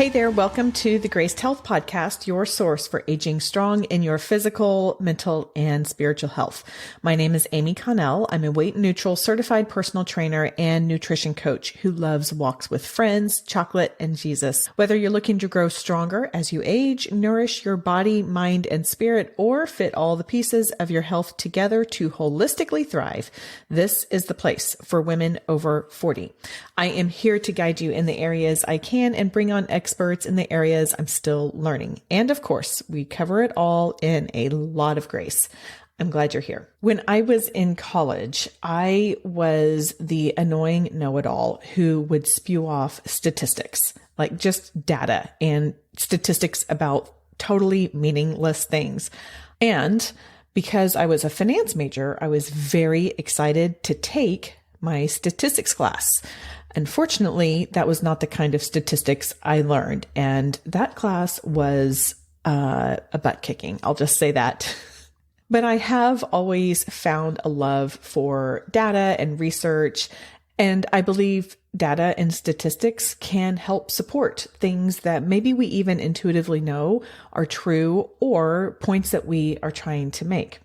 Hey there, welcome to the Graced Health Podcast, your source for aging strong in your physical, mental, and spiritual health. My name is Amy Connell. I'm a weight neutral certified personal trainer and nutrition coach who loves walks with friends, chocolate, and Jesus. Whether you're looking to grow stronger as you age, nourish your body, mind, and spirit, or fit all the pieces of your health together to holistically thrive, this is the place for women over 40. I am here to guide you in the areas I can and bring on experts in the areas I'm still learning. And of course, we cover it all in a lot of grace. I'm glad you're here. When I was in college, I was the annoying know-it-all who would spew off statistics, like just data and statistics about totally meaningless things. And because I was a finance major, I was very excited to take my statistics class. Unfortunately, that was not the kind of statistics I learned. And that class was a butt kicking. I'll just say that. But I have always found a love for data and research. And I believe data and statistics can help support things that maybe we even intuitively know are true or points that we are trying to make.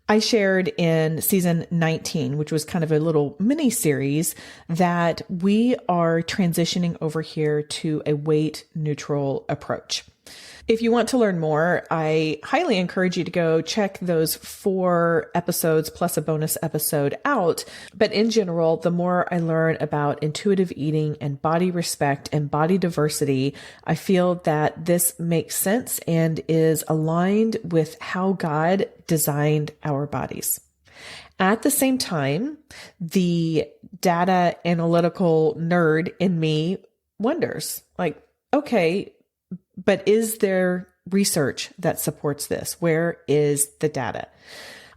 I shared in season 19, which was kind of a little mini series, that we are transitioning over here to a weight neutral approach. If you want to learn more, I highly encourage you to go check those 4 episodes plus a bonus episode out. But in general, the more I learn about intuitive eating and body respect and body diversity, I feel that this makes sense and is aligned with how God designed our bodies. At the same time, the data analytical nerd in me wonders, like, okay, but is there research that supports this? Where is the data?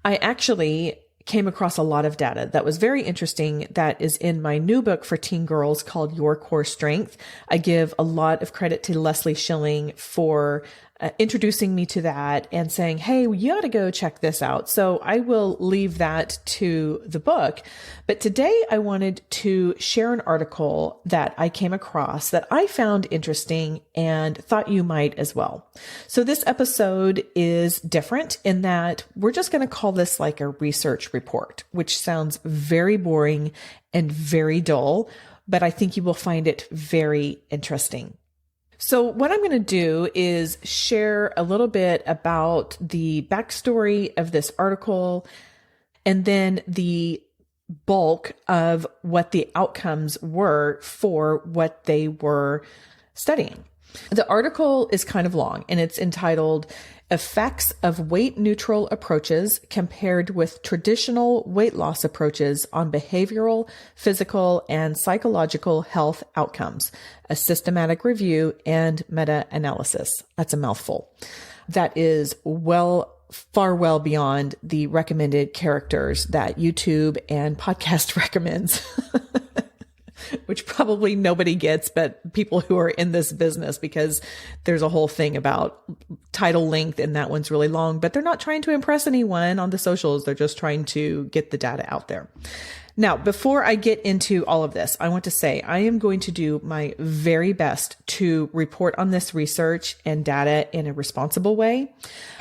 I actually came across a lot of data that was very interesting that is in my new book for teen girls called Your Core Strength. I give a lot of credit to Leslie Schilling for introducing me to that and saying, hey, you ought to go check this out. So I will leave that to the book. But today I wanted to share an article that I came across that I found interesting and thought you might as well. So this episode is different in that we're just going to call this like a research report, which sounds very boring and very dull, but I think you will find it very interesting. So what I'm going to do is share a little bit about the backstory of this article and then the bulk of what the outcomes were for what they were studying. The article is kind of long and it's entitled Effects of Weight Neutral Approaches Compared with Traditional Weight Loss Approaches on Behavioral, Physical, and Psychological Health Outcomes, a Systematic Review and Meta-Analysis. That's a mouthful. That is far well beyond the recommended characters that YouTube and podcast recommends. Which probably nobody gets, but people who are in this business, because there's a whole thing about title length and that one's really long, but they're not trying to impress anyone on the socials. They're just trying to get the data out there. Now, before I get into all of this, I want to say I am going to do my very best to report on this research and data in a responsible way.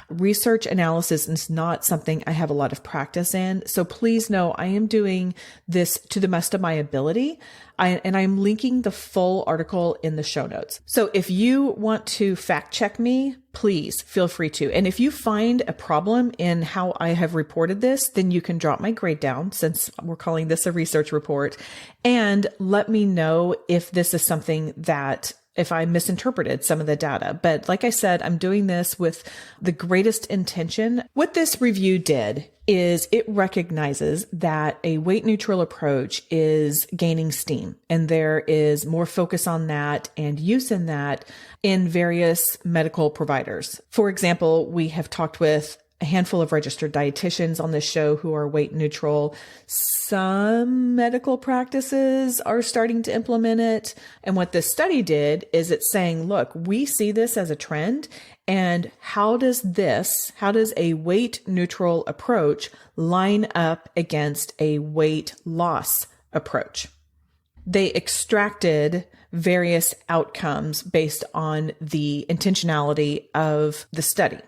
Research analysis is not something I have a lot of practice in. So please know I am doing this to the best of my ability. I'm linking the full article in the show notes. So if you want to fact check me, please feel free to. And if you find a problem in how I have reported this, then you can drop my grade down since we're calling this a research report, and let me know if this is something that if I misinterpreted some of the data. But like I said, I'm doing this with the greatest intention. What this review did is it recognizes that a weight neutral approach is gaining steam, and there is more focus on that and use in that in various medical providers. For example, we have talked with a handful of registered dietitians on this show who are weight neutral. Some medical practices are starting to implement it. And what this study did is it's saying, look, we see this as a trend. And how does a weight neutral approach line up against a weight loss approach? They extracted various outcomes based on the intentionality of the study.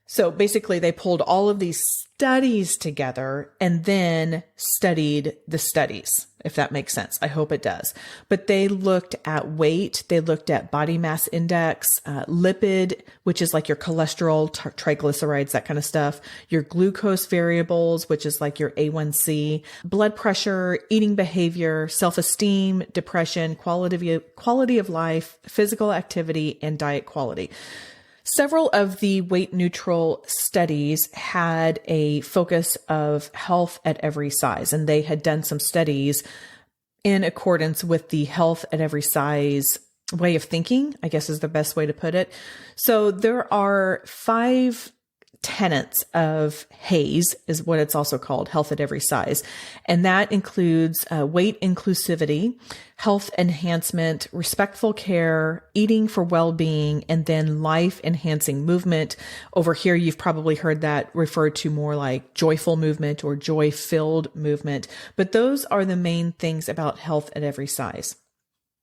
So basically they pulled all of these studies together and then studied the studies, if that makes sense. I hope it does. But they looked at weight. They looked at body mass index, lipid, which is like your cholesterol, triglycerides, that kind of stuff, your glucose variables, which is like your A1C, blood pressure, eating behavior, self-esteem, depression, quality of life, physical activity, and diet quality. Several of the weight neutral studies had a focus of health at every size, and they had done some studies in accordance with the health at every size way of thinking, I guess is the best way to put it. So there are 5 tenets of HAES, is what it's also called, health at every size. And that includes weight inclusivity, health enhancement, respectful care, eating for well-being, and then life-enhancing movement. Over here, you've probably heard that referred to more like joyful movement or joy-filled movement. But those are the main things about health at every size.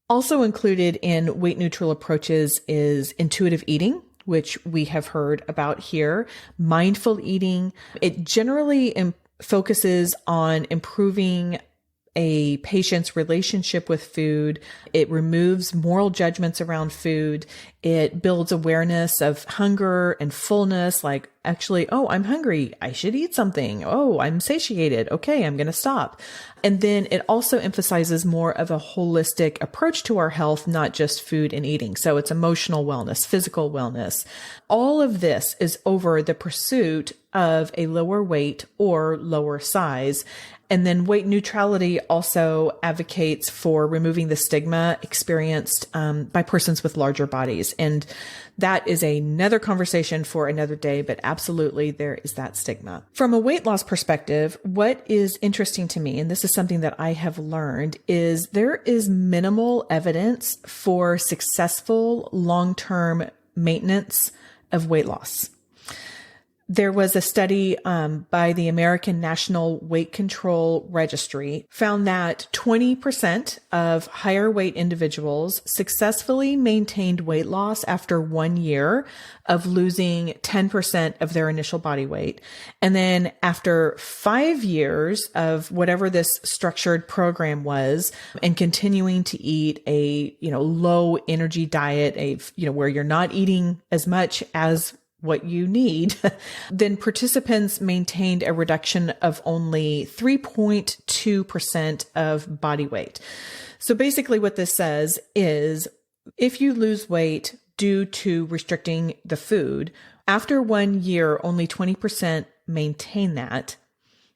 Also included in weight neutral approaches is intuitive eating, which we have heard about here, mindful eating. It generally focuses on improving a patient's relationship with food. It removes moral judgments around food. It builds awareness of hunger and fullness, like actually, oh, I'm hungry, I should eat something. Oh, I'm satiated. Okay, I'm going to stop. And then it also emphasizes more of a holistic approach to our health, not just food and eating. So it's emotional wellness, physical wellness. All of this is over the pursuit of a lower weight or lower size. And then weight neutrality also advocates for removing the stigma experienced by persons with larger bodies. And that is another conversation for another day, but absolutely there is that stigma. From a weight loss perspective, what is interesting to me, and this is something that I have learned, is there is minimal evidence for successful long-term maintenance of weight loss. There was a study by the American National Weight Control Registry found that 20% of higher weight individuals successfully maintained weight loss after 1 year of losing 10% of their initial body weight. And then after 5 years of whatever this structured program was and continuing to eat a, low energy diet, where you're not eating as much as what you need, then participants maintained a reduction of only 3.2% of body weight. So basically what this says is if you lose weight due to restricting the food, after 1 year, only 20% maintain that.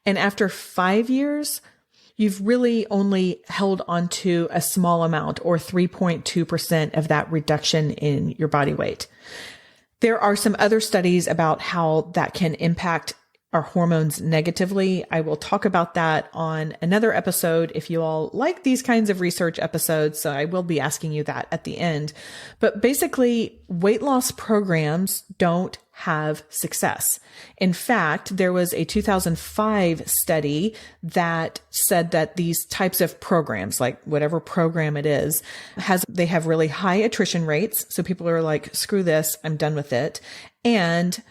And after 5 years, you've really only held onto a small amount or 3.2% of that reduction in your body weight. There are some other studies about how that can impact our hormones negatively. I will talk about that on another episode if you all like these kinds of research episodes. So I will be asking you that at the end. But basically, weight loss programs don't have success. In fact, there was a 2005 study that said that these types of programs, like whatever program it is, they have really high attrition rates. So people are like, screw this, I'm done with it. And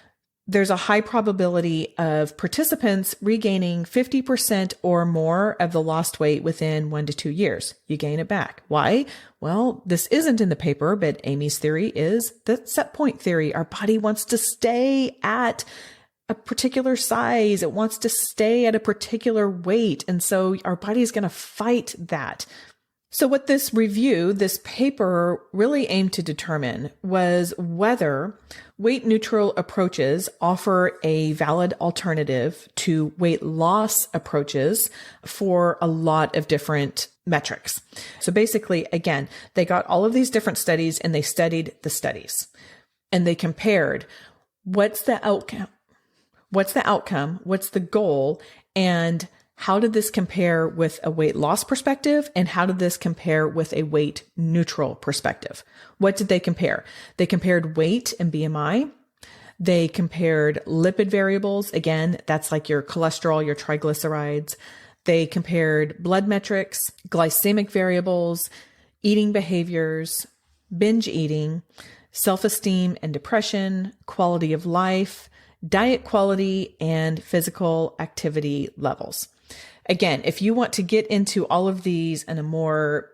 there's a high probability of participants regaining 50% or more of the lost weight within 1 to 2 years. You gain it back. Why? Well, this isn't in the paper, but Amy's theory is the set point theory. Our body wants to stay at a particular size. It wants to stay at a particular weight. And so our body is going to fight that. So what this paper really aimed to determine was whether weight neutral approaches offer a valid alternative to weight loss approaches for a lot of different metrics. So basically, again, they got all of these different studies and they studied the studies and they compared what's the outcome, what's the goal, and how did this compare with a weight loss perspective? And how did this compare with a weight neutral perspective? What did they compare? They compared weight and BMI. They compared lipid variables. Again, that's like your cholesterol, your triglycerides. They compared blood metrics, glycemic variables, eating behaviors, binge eating, self-esteem and depression, quality of life, diet quality, and physical activity levels. Again, if you want to get into all of these in a more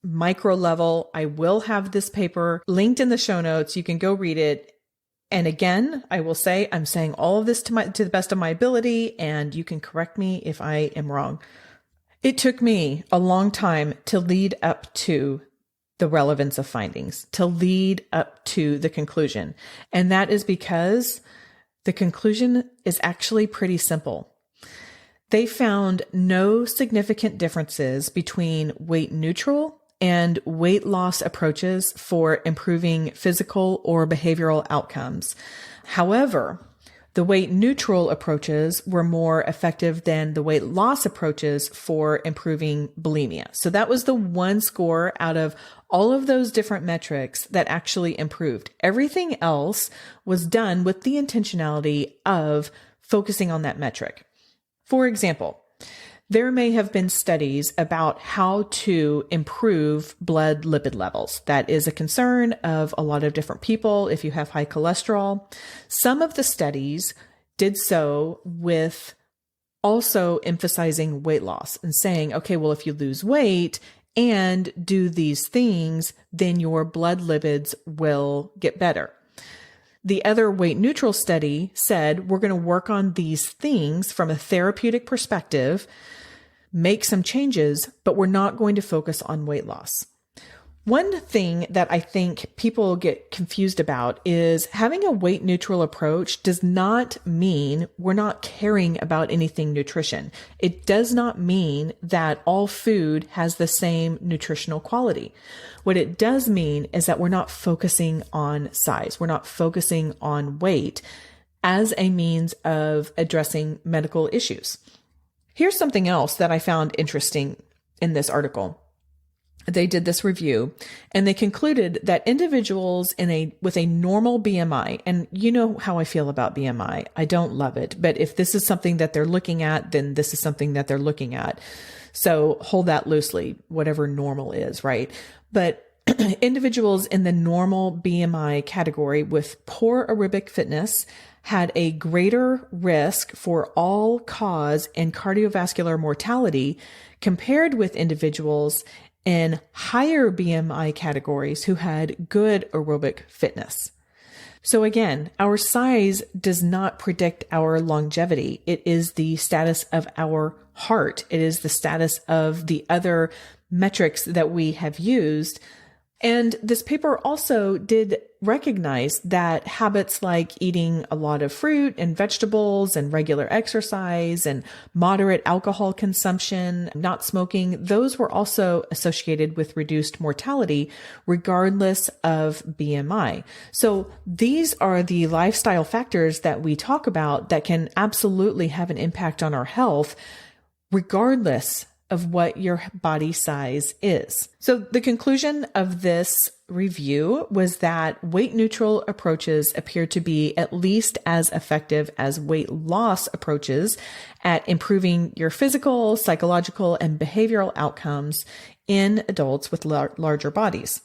micro level, I will have this paper linked in the show notes. You can go read it. And again, I will say, I'm saying all of this to the best of my ability, and you can correct me if I am wrong. It took me a long time to lead up to the relevance of findings, to lead up to the conclusion. And that is because the conclusion is actually pretty simple. They found no significant differences between weight neutral and weight loss approaches for improving physical or behavioral outcomes. However, the weight neutral approaches were more effective than the weight loss approaches for improving bulimia. So that was the one score out of all of those different metrics that actually improved. Everything else was done with the intentionality of focusing on that metric. For example, there may have been studies about how to improve blood lipid levels. That is a concern of a lot of different people if you have high cholesterol. Some of the studies did so with also emphasizing weight loss and saying, okay, well, if you lose weight and do these things, then your blood lipids will get better. The other weight neutral study said, we're going to work on these things from a therapeutic perspective, make some changes, but we're not going to focus on weight loss. One thing that I think people get confused about is having a weight neutral approach does not mean we're not caring about anything nutrition. It does not mean that all food has the same nutritional quality. What it does mean is that we're not focusing on size. We're not focusing on weight as a means of addressing medical issues. Here's something else that I found interesting in this article. They did this review and they concluded that individuals with a normal BMI, and you know how I feel about BMI. I don't love it, but if this is something that they're looking at, then this is something that they're looking at. So hold that loosely, whatever normal is, right? But individuals in the normal BMI category with poor aerobic fitness had a greater risk for all-cause and cardiovascular mortality compared with individuals in higher BMI categories who had good aerobic fitness. So again, our size does not predict our longevity. It is the status of our heart. It is the status of the other metrics that we have used. And this paper also did recognize that habits like eating a lot of fruit and vegetables and regular exercise and moderate alcohol consumption, not smoking, those were also associated with reduced mortality regardless of BMI. So these are the lifestyle factors that we talk about that can absolutely have an impact on our health regardless of what your body size is. So the conclusion of this review was that weight neutral approaches appear to be at least as effective as weight loss approaches at improving your physical, psychological, and behavioral outcomes in adults with larger bodies.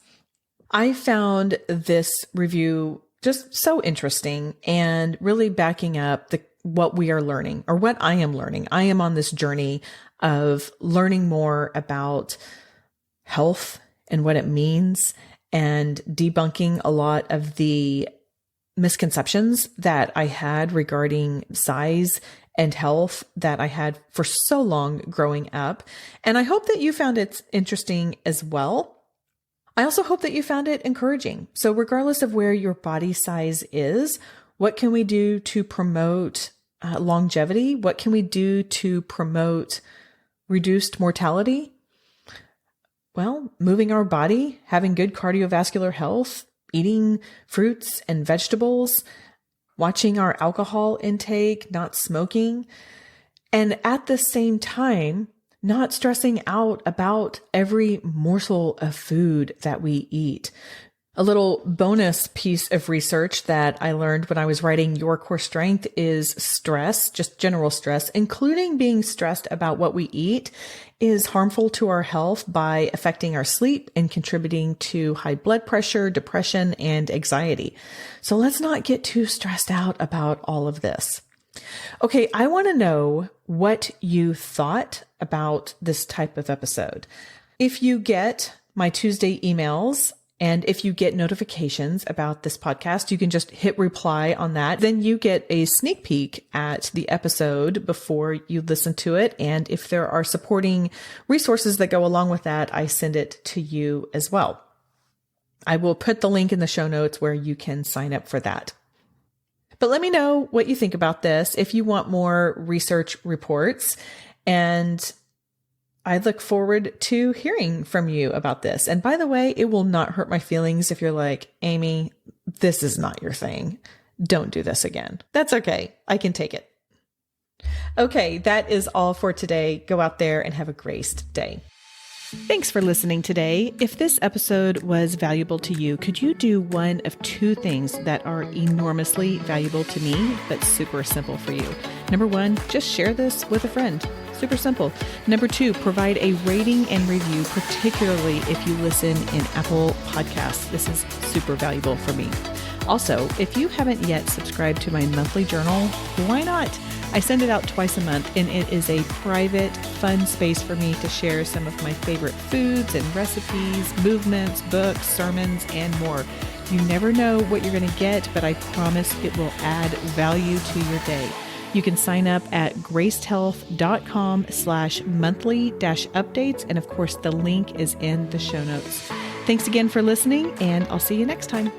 I found this review just so interesting and really backing up what we are learning, or what I am learning. I am on this journey of learning more about health and what it means and debunking a lot of the misconceptions that I had regarding size and health that I had for so long growing up. And I hope that you found it interesting as well. I also hope that you found it encouraging. So regardless of where your body size is, what can we do to promote longevity? What can we do to promote reduced mortality? Well, moving our body, having good cardiovascular health, eating fruits and vegetables, watching our alcohol intake, not smoking, and at the same time, not stressing out about every morsel of food that we eat. A little bonus piece of research that I learned when I was writing Your Core Strength is stress, just general stress, including being stressed about what we eat, is harmful to our health by affecting our sleep and contributing to high blood pressure, depression, and anxiety. So let's not get too stressed out about all of this. Okay, I want to know what you thought about this type of episode. If you get my Tuesday emails, and if you get notifications about this podcast, you can just hit reply on that. Then you get a sneak peek at the episode before you listen to it. And if there are supporting resources that go along with that, I send it to you as well. I will put the link in the show notes where you can sign up for that. But let me know what you think about this if you want more research reports. And I look forward to hearing from you about this. And by the way, it will not hurt my feelings if you're like, Amy, this is not your thing. Don't do this again. That's okay. I can take it. Okay, that is all for today. Go out there and have a great day. Thanks for listening today. If this episode was valuable to you, could you do one of two things that are enormously valuable to me, but super simple for you? Number one, just share this with a friend. Super simple. Number two, provide a rating and review, particularly if you listen in Apple Podcasts. This is super valuable for me. Also, if you haven't yet subscribed to my monthly journal, why not? I send it out twice a month, and it is a private, fun space for me to share some of my favorite foods and recipes, movements, books, sermons, and more. You never know what you're going to get, but I promise it will add value to your day. You can sign up at gracedhealth.com/monthly-updates. And of course, the link is in the show notes. Thanks again for listening, and I'll see you next time.